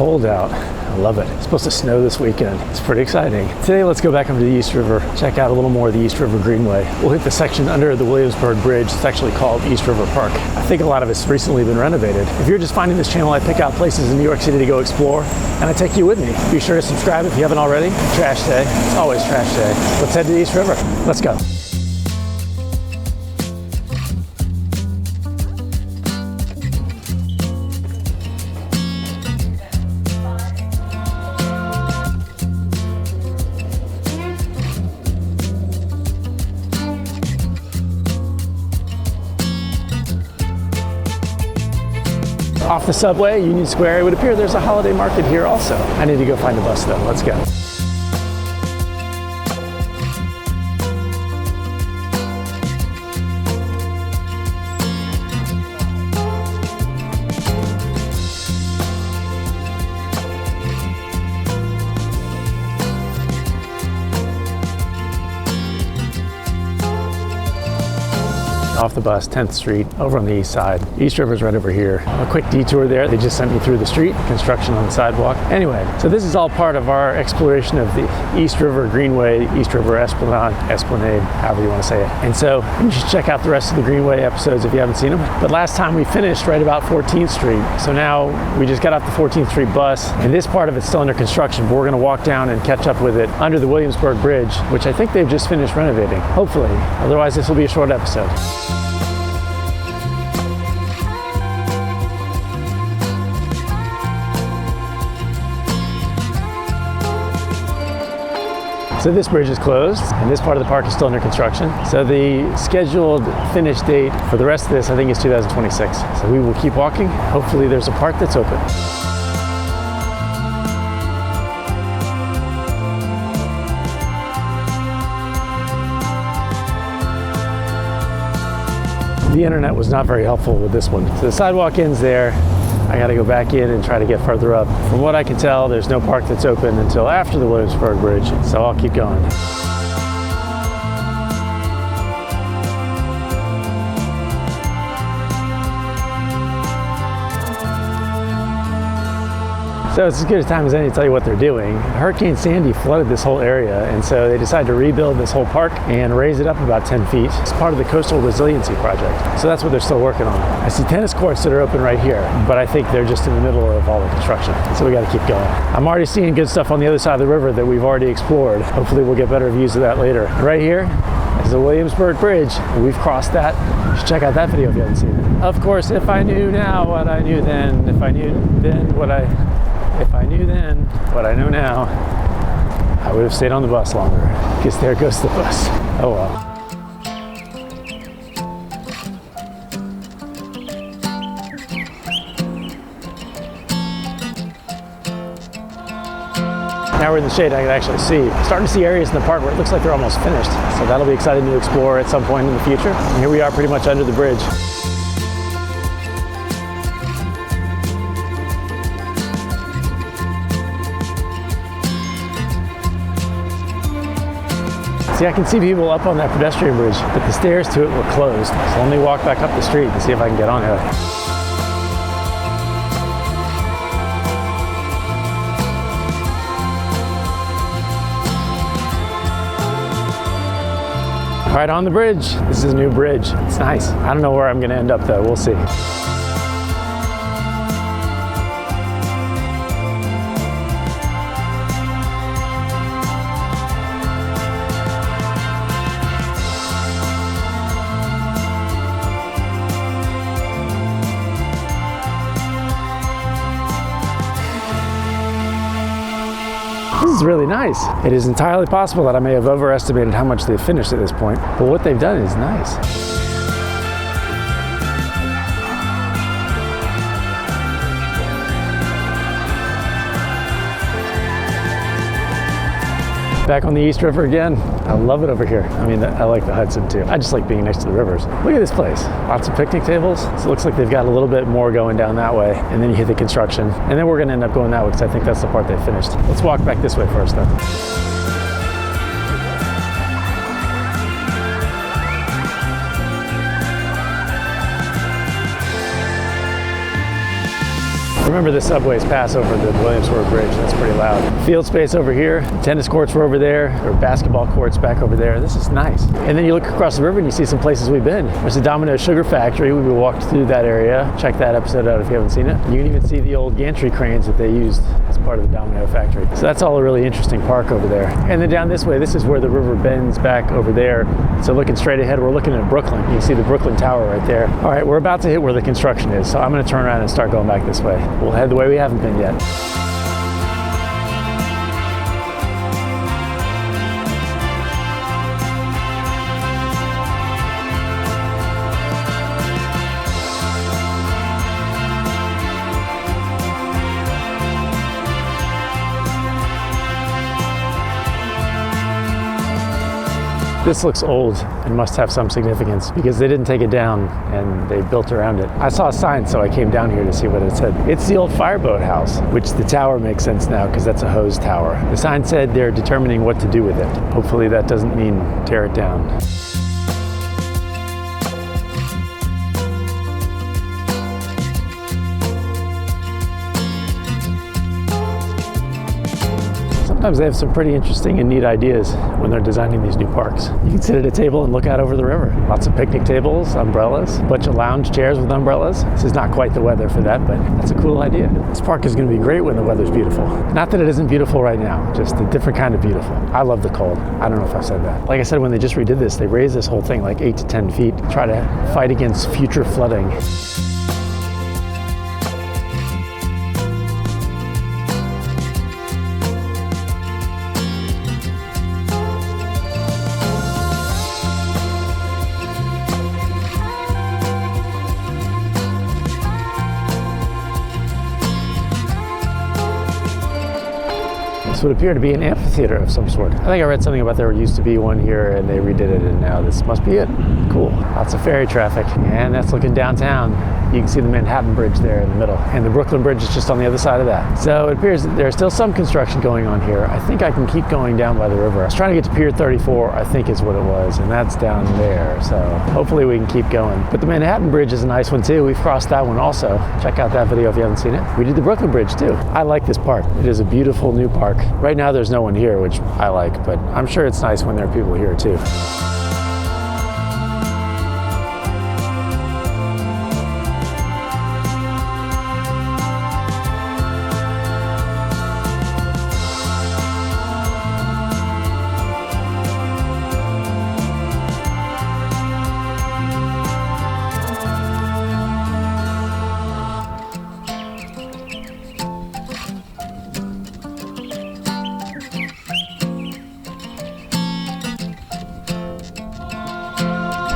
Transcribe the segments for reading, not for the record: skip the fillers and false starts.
cold out. I love it. It's supposed to snow this weekend. It's pretty exciting. Today, let's go back over to the East River, check out a little more of the East River Greenway. We'll hit the section under the Williamsburg Bridge. It's actually called East River Park. I think a lot of it's recently been renovated. If you're just finding this channel, I pick out places in New York City to go explore, and I take you with me. Be sure to subscribe if you haven't already. Trash day. It's always trash day. Let's head to the East River. Let's go. Off the subway, Union Square, it would appear there's a holiday market here also. I need to go find a bus though. Let's go. Off the bus, 10th Street, over on the east side. East River's right over here. A quick detour there. They just sent me through the street, construction on the sidewalk. Anyway, so this is all part of our exploration of the East River Greenway, East River Esplanade, however you want to say it. And so you should check out the rest of the Greenway episodes if you haven't seen them. But last time we finished right about 14th Street. So now we just got off the 14th Street bus, and this part of it's still under construction, but we're going to walk down and catch up with it under the Williamsburg Bridge, which I think they've just finished renovating, hopefully. Otherwise, this will be a short episode. So this bridge is closed, and this part of the park is still under construction. So the scheduled finish date for the rest of this, I think, is 2026. So we will keep walking. Hopefully there's a part that's open. The internet was not very helpful with this one. So the sidewalk ends there. I gotta go back in and try to get further up. From what I can tell, there's no park that's open until after the Williamsburg Bridge, so I'll keep going. So it's as good a time as any to tell you what they're doing. Hurricane Sandy flooded this whole area, and so they decided to rebuild this whole park and raise it up about 10 feet. It's part of the Coastal Resiliency Project. So that's what they're still working on. I see tennis courts that are open right here, but I think they're just in the middle of all the construction. So we gotta keep going. I'm already seeing good stuff on the other side of the river that we've already explored. Hopefully we'll get better views of that later. Right here is the Williamsburg Bridge. We've crossed that. You should check out that video if you haven't seen it. Of course, if I knew now what I knew then, if I knew then what I know now, I would have stayed on the bus longer. Because there goes the bus. Oh well. Now we're in the shade, I can actually see. Starting to see areas in the park where it looks like they're almost finished. So that'll be exciting to explore at some point in the future. And here we are pretty much under the bridge. See, I can see people up on that pedestrian bridge, but the stairs to it were closed. So let me walk back up the street and see if I can get on it. Right on the bridge. This is a new bridge. It's nice. I don't know where I'm going to end up though. We'll see. This is really nice. It is entirely possible that I may have overestimated how much they've finished at this point, but what they've done is nice. Back on the East River again. I love it over here. I mean, I like the Hudson too. I just like being next to the rivers. Look at this place. Lots of picnic tables. So it looks like they've got a little bit more going down that way. And then you hit the construction. And then we're gonna end up going that way because I think that's the part they finished. Let's walk back this way first though. remember the subways pass over the Williamsburg Bridge. That's pretty loud. Field space over here. Tennis courts were over there, or basketball courts back over there. This is nice. And then you look across the river and you see some places we've been. There's the Domino Sugar Factory. We walked through that area. Check that episode out if you haven't seen it. You can even see the old gantry cranes that they used as part of the Domino Factory. So that's all a really interesting park over there. And then down this way, this is where the river bends back over there. So looking straight ahead, we're looking at Brooklyn. You can see the Brooklyn Tower right there. All right, we're about to hit where the construction is. So I'm gonna turn around and start going back this way. We'll head the way we haven't been yet. This looks old and must have some significance because they didn't take it down and they built around it. I saw a sign, so I came down here to see what it said. It's the old Fireboat House, which the tower makes sense now because that's a hose tower. The sign said they're determining what to do with it. Hopefully that doesn't mean tear it down. Sometimes they have some pretty interesting and neat ideas when they're designing these new parks. You can sit at a table and look out over the river. Lots of picnic tables, umbrellas, a bunch of lounge chairs with umbrellas. This is not quite the weather for that, but that's a cool idea. This park is going to be great when the weather's beautiful. Not that it isn't beautiful right now, just a different kind of beautiful. I love the cold. I don't know if I've said that. Like I said, when they just redid this, they raised this whole thing like 8 to 10 feet to try to fight against future flooding. Would appear to be an amphitheater of some sort. I think I read something about there used to be one here and they redid it and now this must be it. Cool. Lots of ferry traffic. And that's looking downtown. You can see the Manhattan Bridge there in the middle. And the Brooklyn Bridge is just on the other side of that. So it appears that there's still some construction going on here. I think I can keep going down by the river. I was trying to get to Pier 34, I think is what it was, and that's down there. So hopefully we can keep going. But the Manhattan Bridge is a nice one too. We've crossed that one also. Check out that video if you haven't seen it. We did the Brooklyn Bridge too. I like this park. It is a beautiful new park. Right now there's no one here, which I like, but I'm sure it's nice when there are people here too.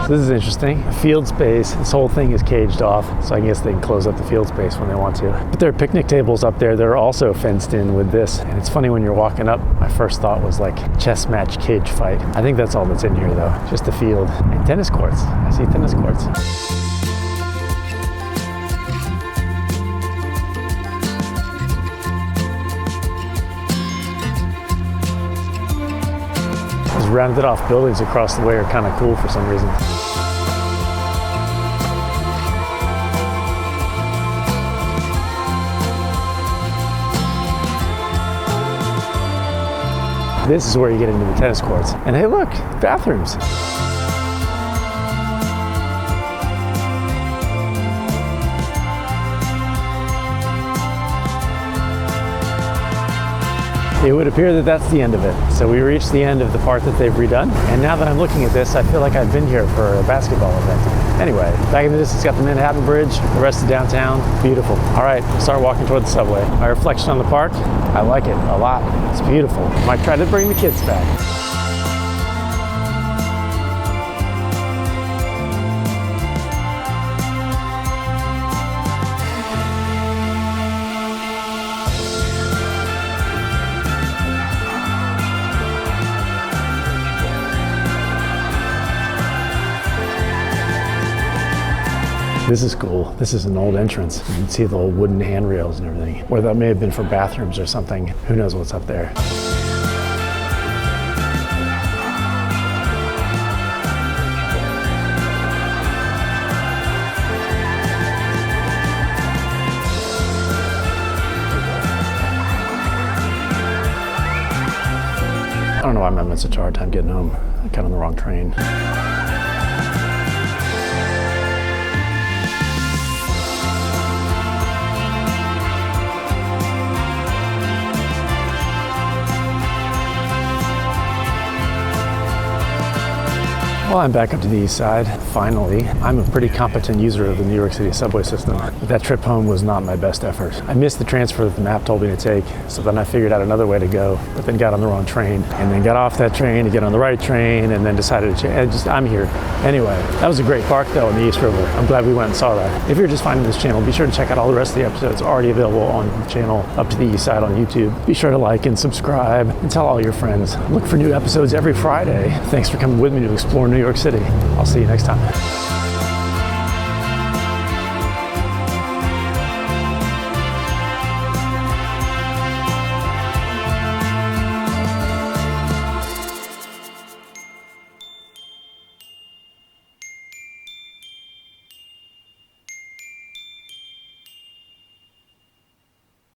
This is interesting. Field space, this whole thing is caged off, so I guess they can close up the field space when they want to. But there are picnic tables up there that are also fenced in with this. And it's funny when you're walking up, my first thought was like chess match cage fight. I think that's all that's in here though, just the field. And tennis courts, I see tennis courts. Rounded off buildings across the way are kind of cool for some reason. This is where you get into the tennis courts. And hey look, bathrooms. It would appear that that's the end of it. So we reached the end of the part that they've redone. And now that I'm looking at this, I feel like I've been here for a basketball event. Anyway, back in the distance, got the Manhattan Bridge, the rest of downtown. Beautiful. All right, we'll start walking toward the subway. My reflection on the park, I like it a lot. It's beautiful. Might try to bring the kids back. This is cool. This is an old entrance. You can see the old wooden handrails and everything. Or that may have been for bathrooms or something. Who knows what's up there. why I'm having such a hard time getting home. I got on the wrong train. Well, I'm back up to the east side, finally. I'm a pretty competent user of the New York City subway system, but that trip home was not my best effort. I missed the transfer that the map told me to take, so then I figured out another way to go, but then got on the wrong train, and then got off that train to get on the right train, and then decided to change. I'm here. Anyway, that was a great park though in the East River. I'm glad we went and saw that. If you're just finding this channel, be sure to check out all the rest of the episodes already available on the channel Up to the East Side on YouTube. Be sure to like and subscribe and tell all your friends. Look for new episodes every Friday. Thanks for coming with me to explore New York City. I'll see you next time.